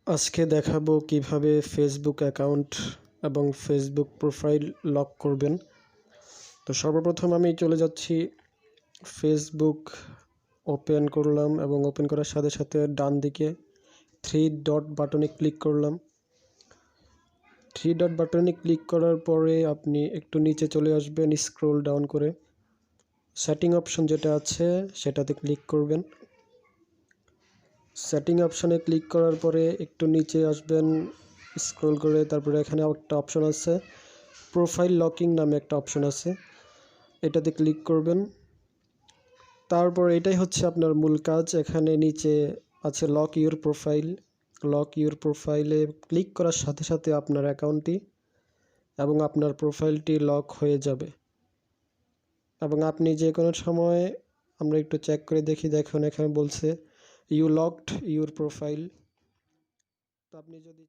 আজকে দেখাবো কিভাবে ফেসবুক অ্যাকাউন্ট এবং ফেসবুক প্রোফাইল লক করবেন। তো সর্বপ্রথম আমি চলে যাচ্ছি ফেসবুক ওপেন করলাম এবং ওপেন করার সাথে সাথে ডান দিকে 3 ডট বাটনে ক্লিক করলাম। 3 ডট বাটনে ক্লিক করার পরে আপনি একটু নিচে চলে আসবেন, স্ক্রল ডাউন করে সেটিং অপশন যেটা আছে সেটাতে ক্লিক করবেন। সেটিং অপশনে ক্লিক করার পরে একটু নিচে আসবেন, স্ক্রল করে তারপরে এখানে একটা অপশন আছে প্রোফাইল লকিং নামে একটা অপশন আছে, এটাতে ক্লিক করবেন। তারপর এটাই হচ্ছে আপনার মূল কাজ। এখানে নিচে আছে lock your profile. Lock your প্রোফাইলে ক্লিক করার সাথে সাথে আপনার অ্যাকাউন্টটি এবং আপনার প্রোফাইলটি লক হয়ে যাবে এবং আপনি যে কোনো সময়, আমরা একটু চেক করে দেখি, দেখুন এখানে বলছে ইউ লকড ইউর প্রোফাইল। তো আপনি যদি